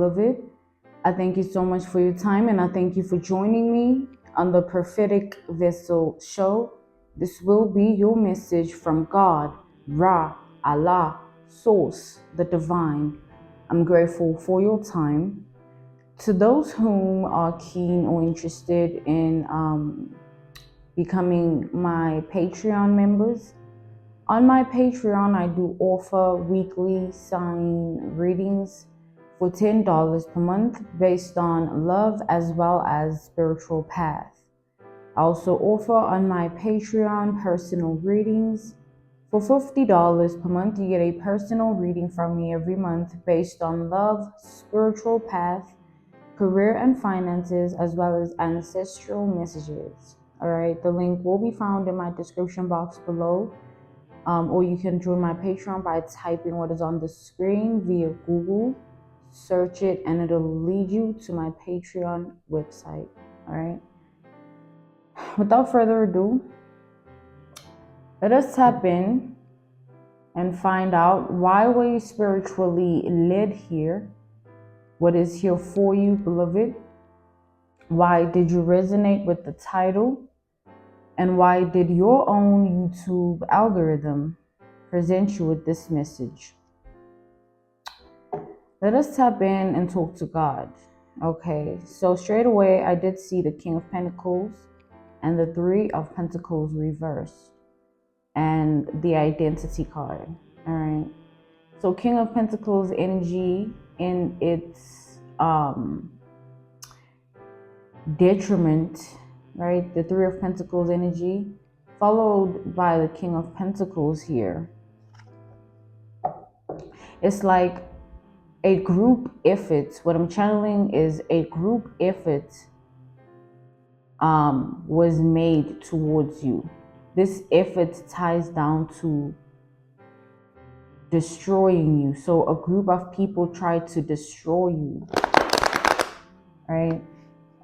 beloved. I thank you so much for your time, and I thank you for joining me on the Prophetic Vessel Show. This will be your message from God, Ra, Allah, Source, the Divine. I'm grateful for your time. To those whom are keen or interested in becoming my Patreon members, on my Patreon, I do offer weekly sign readings for $10 per month based on love as well as spiritual path. I also offer on my Patreon personal readings. For $50 per month, you get a personal reading from me every month based on love, spiritual path, career and finances, as well as ancestral messages. All right, the link will be found in my description box below. Or you can join my Patreon by typing what is on the screen via Google. Search it and it'll lead you to my Patreon website. All right. Without further ado, let us tap in and find out why were you spiritually led here? What is here for you, beloved? Why did you resonate with the title? And why did your own YouTube algorithm present you with this message? Let us tap in and talk to God. Okay, so straight away, I did see the King of Pentacles and the Three of Pentacles reversed and the Identity card. All right, so King of Pentacles energy in its detriment, right? The Three of Pentacles energy followed by the King of Pentacles here. It's like a group effort. What I'm channeling is a group effort was made towards you. This effort ties down to destroying you. So a group of people tried to destroy you, right?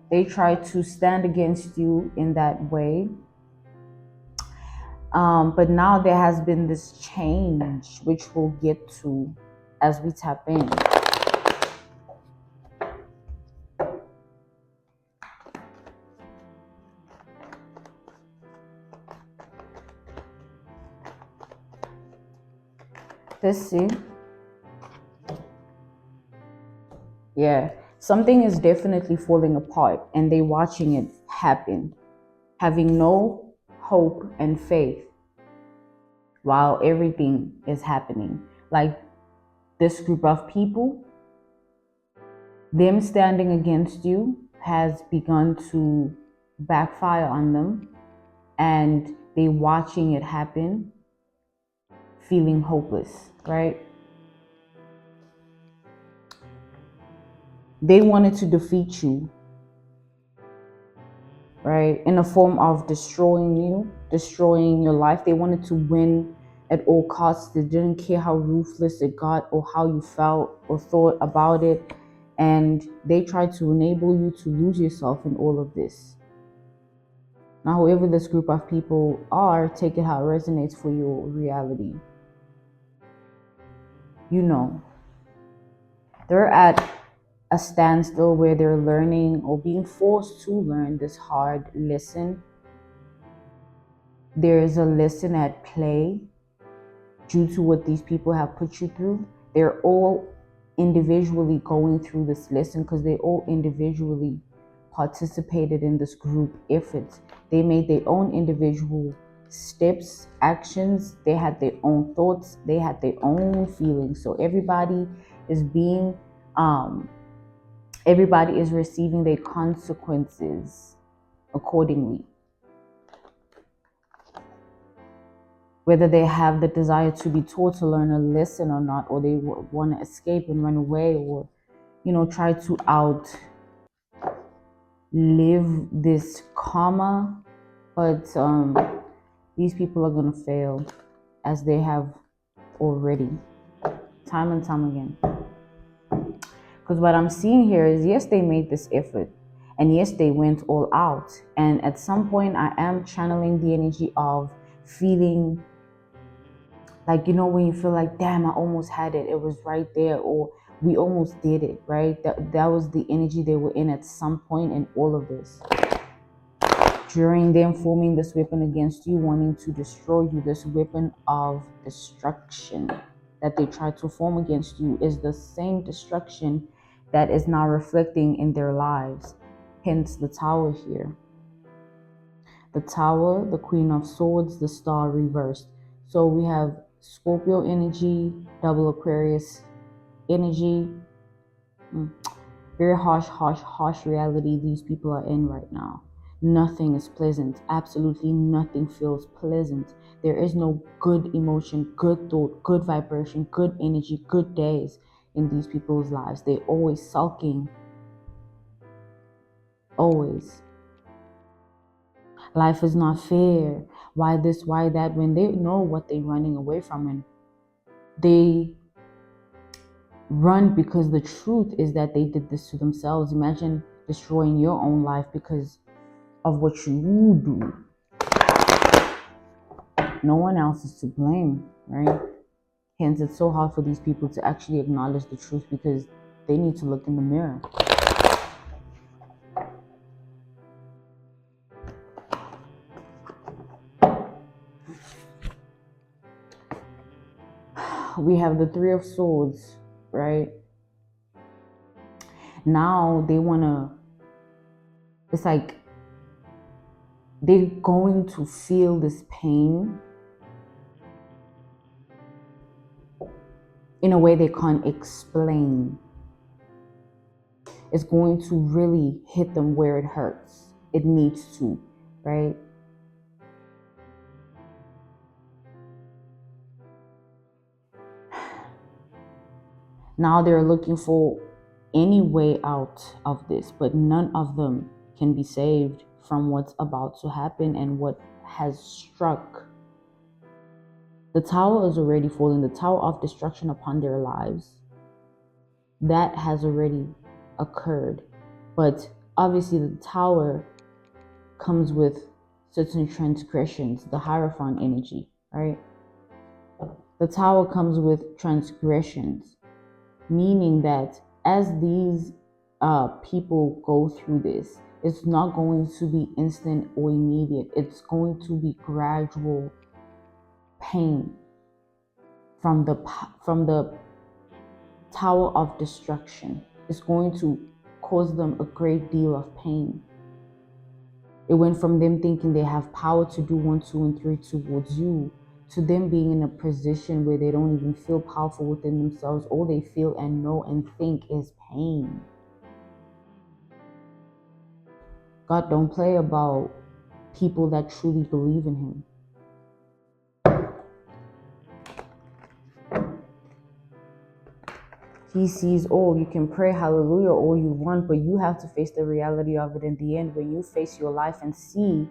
They tried to stand against you in that way. But now there has been this change, which we'll get to as we tap in. Let's see. Yeah, something is definitely falling apart and they watching it happen, having no hope and faith while everything is happening. Like this group of people, them standing against you has begun to backfire on them, and they watching it happen, feeling hopeless, right? They wanted to defeat you, right? In the form of destroying you, destroying your life. They wanted to win at all costs. They didn't care how ruthless it got or how you felt or thought about it. And they tried to enable you to lose yourself in all of this. Now, whoever this group of people are, take it how it resonates for your reality. You know, they're at a standstill where they're learning or being forced to learn this hard lesson. There is a lesson at play due to what these people have put you through. They're all individually going through this lesson because they all individually participated in this group effort. They made their own individual steps, actions. They had their own thoughts. They had their own feelings. So everybody is being everybody is receiving their consequences accordingly. Whether they have the desire to be taught to learn a lesson or not, or they want to escape and run away, or, you know, try to live this karma. But these people are going to fail, as they have already, time and time again. Because what I'm seeing here is, yes, they made this effort. And yes, they went all out. And at some point, I am channeling the energy of feeling like, you know, when you feel like, damn, I almost had it. It was right there. Or We almost did it, right? That was the energy they were in at some point in all of this. During them forming this weapon against you, wanting to destroy you, this weapon of destruction that they tried to form against you is the same destruction that is now reflecting in their lives. Hence the Tower here. The Tower, the Queen of Swords, the Star reversed. So we have Scorpio energy, double Aquarius energy. Very harsh reality these people are in right now. Nothing is pleasant. Absolutely nothing feels pleasant. There is no good emotion, good thought, good vibration, good energy, good days in these people's lives. They're always sulking. Always. Life is not fair. Why this, why that? When they know what they're running away from, and they run because the truth is that they did this to themselves. Imagine destroying your own life because of what you do. No one else is to blame, right? Hence, it's so hard for these people to actually acknowledge the truth because they need to look in the mirror. We have the Three of Swords, right? Now they want to, it's like they're going to feel this pain in a way they can't explain. It's going to really hit them where it hurts. It needs to, right? Now they're looking for any way out of this, but none of them can be saved from what's about to happen and what has struck. The Tower is already falling, the Tower of Destruction upon their lives. That has already occurred. But obviously the Tower comes with certain transgressions, the Hierophant energy, right? The Tower comes with transgressions, meaning that as these people go through this, it's not going to be instant or immediate. It's going to be gradual pain from the Tower of Destruction. It's going to cause them a great deal of pain. It went from them thinking they have power to do 1, 2, and 3 towards you, to them being in a position where they don't even feel powerful within themselves. All they feel and know and think is pain. God don't play about people that truly believe in Him. He sees all. You can pray hallelujah all you want, but you have to face the reality of it in the end. When you face your life and see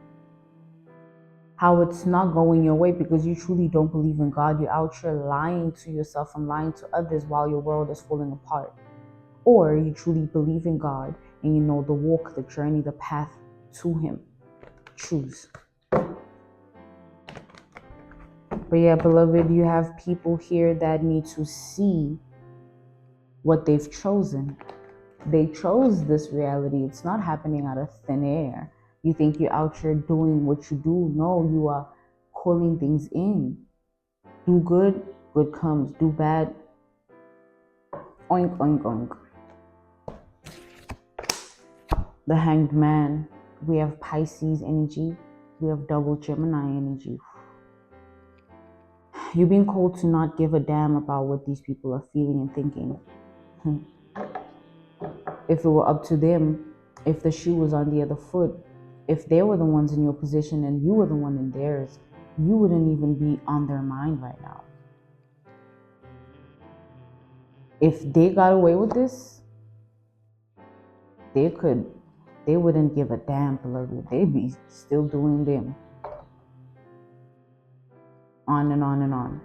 how it's not going your way because you truly don't believe in God, you're out here lying to yourself and lying to others while your world is falling apart. Or you truly believe in God and you know the walk, the journey, the path to Him. Choose. But yeah, beloved, you have people here that need to see what they've chosen. They chose this reality. It's not happening out of thin air. You think you're out here doing what you do. No, you are calling things in. Do good, good comes. Do bad, oink, oink, oink. The Hanged Man. We have Pisces energy. We have double Gemini energy. You're being called to not give a damn about what these people are feeling and thinking. If it were up to them, if the shoe was on the other foot, if they were the ones in your position and you were the one in theirs, you wouldn't even be on their mind right now. If they got away with this, they wouldn't give a damn, beloved. They'd be still doing them. On and on and on.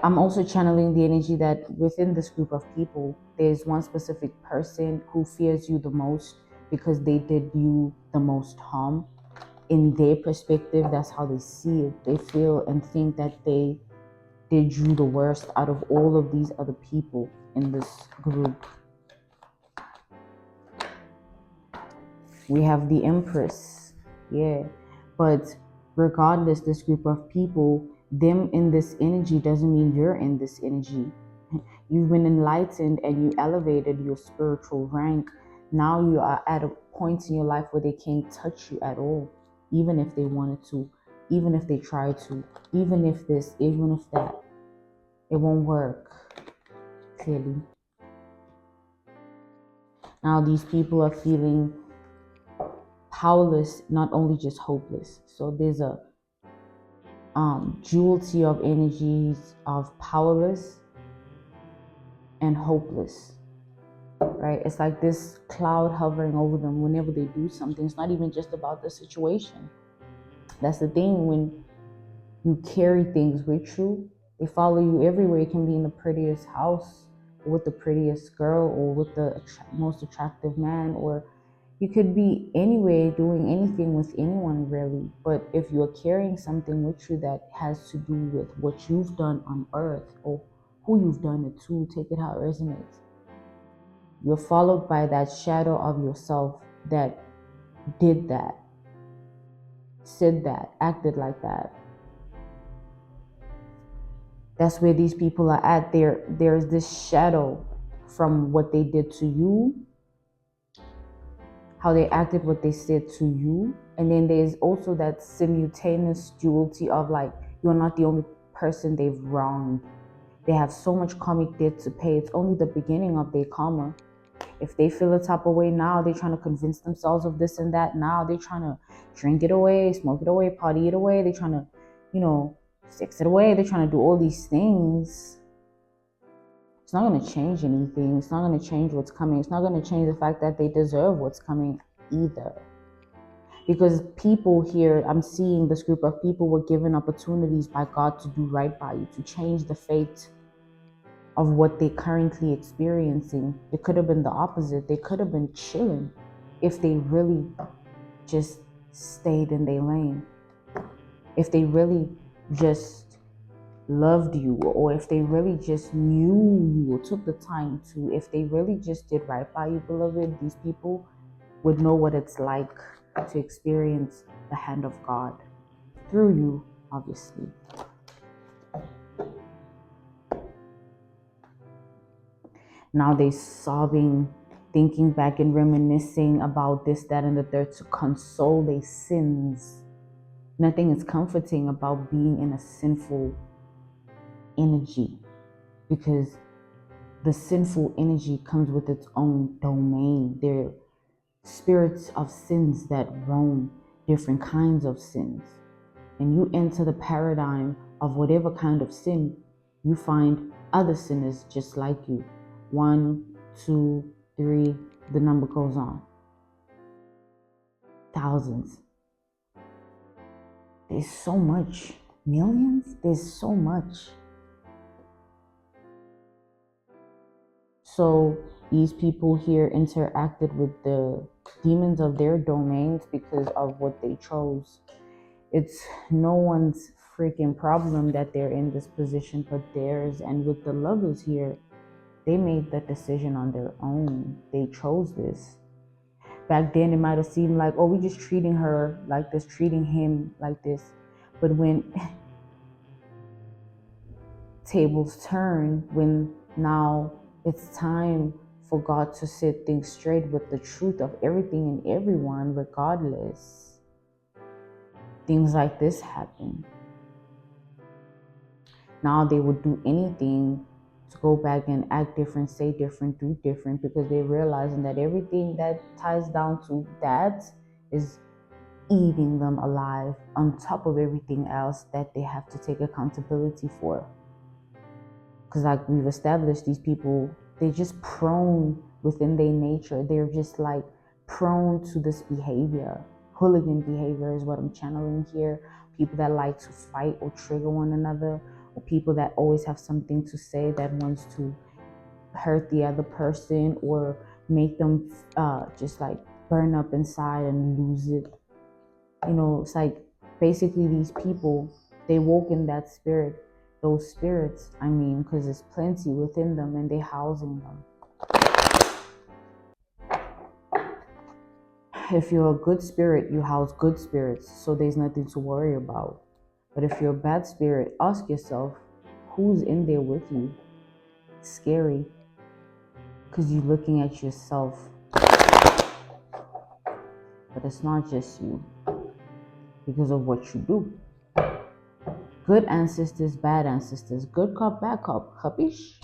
I'm also channeling the energy that within this group of people, there's one specific person who fears you the most because they did you the most harm. in their perspective, that's how they see it. They feel and think that they did you the worst out of all of these other people in this group. We have the Empress, yeah. But regardless, this group of people, them in this energy doesn't mean you're in this energy. You've been enlightened and you elevated your spiritual rank. Now you are at a point in your life where they can't touch you at all, even if they wanted to, even if they tried to, even if this, even if that. It won't work, clearly. Now these people are feeling powerless, not only just hopeless. So there's a duality of energies of powerless and hopeless, right? It's like this cloud hovering over them whenever they do something. It's not even just about the situation. That's the thing, when you carry things with you, they follow you everywhere. It can be in the prettiest house, or with the prettiest girl, or with the most attractive man, or you could be anywhere doing anything with anyone, really. But if you're carrying something with you that has to do with what you've done on earth, or who you've done it to, take it how it resonates, you're followed by that shadow of yourself that did that, said that, acted like that. That's where these people are at. There's this shadow from what they did to you, how they acted, what they said to you. And then there's also that simultaneous duality of like, you're not the only person they've wronged. They have so much karmic debt to pay. It's only the beginning of their karma. If they feel a type of way now, they're trying to convince themselves of this and that. Now they're trying to drink it away, smoke it away, party it away. They're trying to, sex it away. They're trying to do all these things. It's not going to change anything. It's not going to change what's coming. It's not going to change the fact that they deserve what's coming either. Because people here, I'm seeing this group of people were given opportunities by God to do right by you, to change the fate of what they're currently experiencing. It could have been the opposite. They could have been chilling if they really just stayed in their lane. If they really just loved you, or if they really just knew you or took the time to, if they really just did right by you, beloved, these people would know what it's like to experience the hand of God through you, obviously. Now they're sobbing, thinking back and reminiscing about this, that, and the third to console their sins. Nothing is comforting about being in a sinful energy, because the sinful energy comes with its own domain. They're spirits of sins that roam different kinds of sins. And you enter the paradigm of whatever kind of sin, you find other sinners just like you. 1, 2, 3, the number goes on. Thousands. There's so much. Millions? There's so much. So these people here interacted with the demons of their domains because of what they chose. It's no one's freaking problem that they're in this position but theirs. And with the lovers here, they made that decision on their own. They chose this. Back then, it might have seemed like, oh, we're just treating her like this, treating him like this. But when tables turn, when now it's time for God to set things straight with the truth of everything and everyone, regardless, things like this happen. Now they would do anything to go back and act different, say different, do different, because they're realizing that everything that ties down to that is eating them alive, on top of everything else that they have to take accountability for. Because like we've established, these people, they're just prone within their nature. They're just like prone to this behavior. Hooligan behavior is what I'm channeling here. People that like to fight or trigger one another, or people that always have something to say that wants to hurt the other person or make them just like burn up inside and lose it. It's like basically these people, they walk in that spirit, those spirits, because there's plenty within them and they housing them. If you're a good spirit, you house good spirits, so there's nothing to worry about. But if you're a bad spirit, ask yourself, who's in there with you? It's scary, because you're looking at yourself. But it's not just you, because of what you do. Good ancestors, bad ancestors, good cop, bad cop, capish?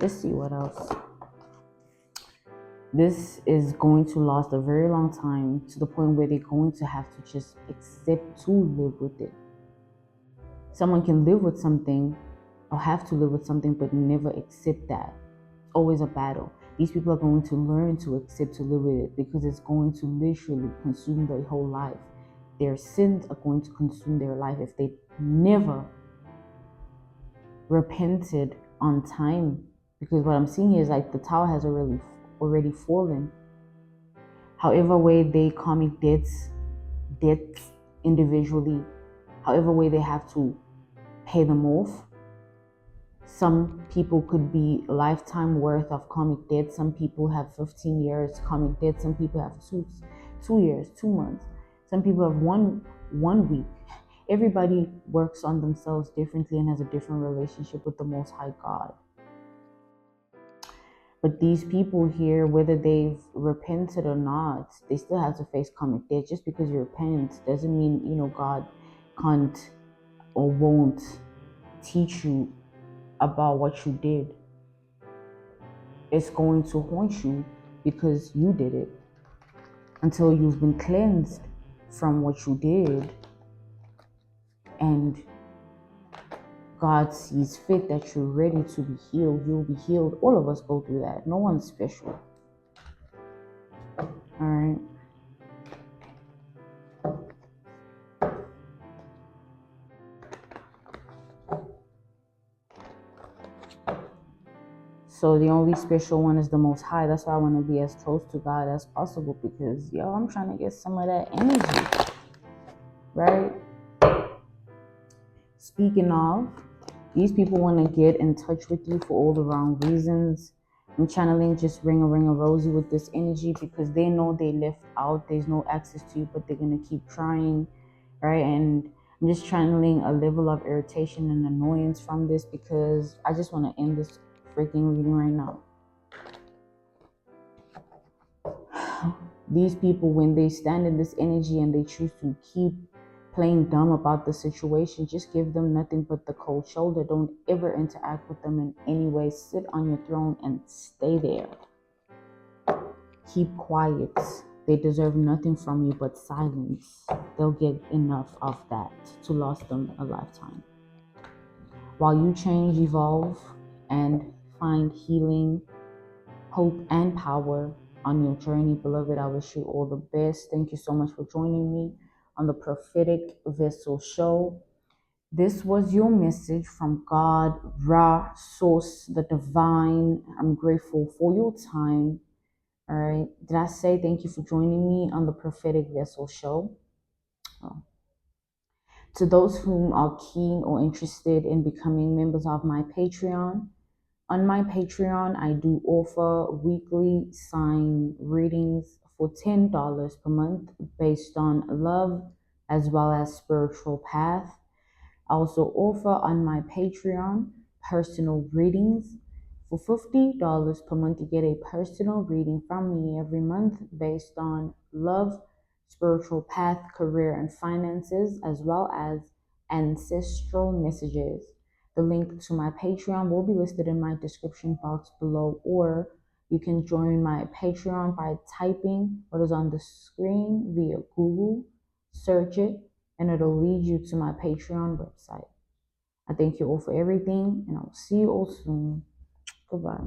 Let's see what else. This is going to last a very long time, to the point where they're going to have to just accept to live with it. Someone can live with something or have to live with something, but never accept that. It's always a battle. These people are going to learn to accept to live with it, because it's going to literally consume their whole life. Their sins are going to consume their life if they never repented on time. Because what I'm seeing here is like the tower has already fallen. However way they karmic debts individually, however way they have to pay them off. Some people could be a lifetime worth of karmic debt. Some people have 15 years karmic debt. Some people have 2 years, 2 months. Some people have one week. Everybody works on themselves differently and has a different relationship with the Most High God. But these people here, whether they've repented or not, they still have to face karmic debt. Just because you repent doesn't mean, God can't or won't teach you about what you did. It's going to haunt you because you did it. Until you've been cleansed from what you did and God sees fit that you're ready to be healed, you'll be healed. All of us go through that. No one's special. All right. So the only special one is the Most High. That's why I want to be as close to God as possible, because, I'm trying to get some of that energy, right? Speaking of, these people want to get in touch with you for all the wrong reasons. I'm channeling just ring a rosy with this energy, because they know they left out. There's no access to you, but they're going to keep trying, right? And I'm just channeling a level of irritation and annoyance from this, because I just want to end this freaking reading right now. These people, when they stand in this energy and they choose to keep playing dumb about the situation, just give them nothing but the cold shoulder. Don't ever interact with them in any way. Sit on your throne and stay there. Keep quiet. They deserve nothing from you but silence. They'll get enough of that to last them a lifetime. While you change, evolve, and find healing, hope, and power on your journey, beloved, I wish you all the best. Thank you so much for joining me on the Prophetic Vessel Show. This was your message from God, Ra, Source, the Divine. I'm grateful for your time. All right. Did I say thank you for joining me on the Prophetic Vessel Show? Oh. To those whom are keen or interested in becoming members of my Patreon, on my Patreon, I do offer weekly sign readings for $10 per month based on love as well as spiritual path. I also offer on my Patreon personal readings. For $50 per month, you get a personal reading from me every month based on love, spiritual path, career, and finances, as well as ancestral messages. The link to my Patreon will be listed in my description box below, or you can join my Patreon by typing what is on the screen via Google, search it, and it'll lead you to my Patreon website. I thank you all for everything, and I will see you all soon. Goodbye.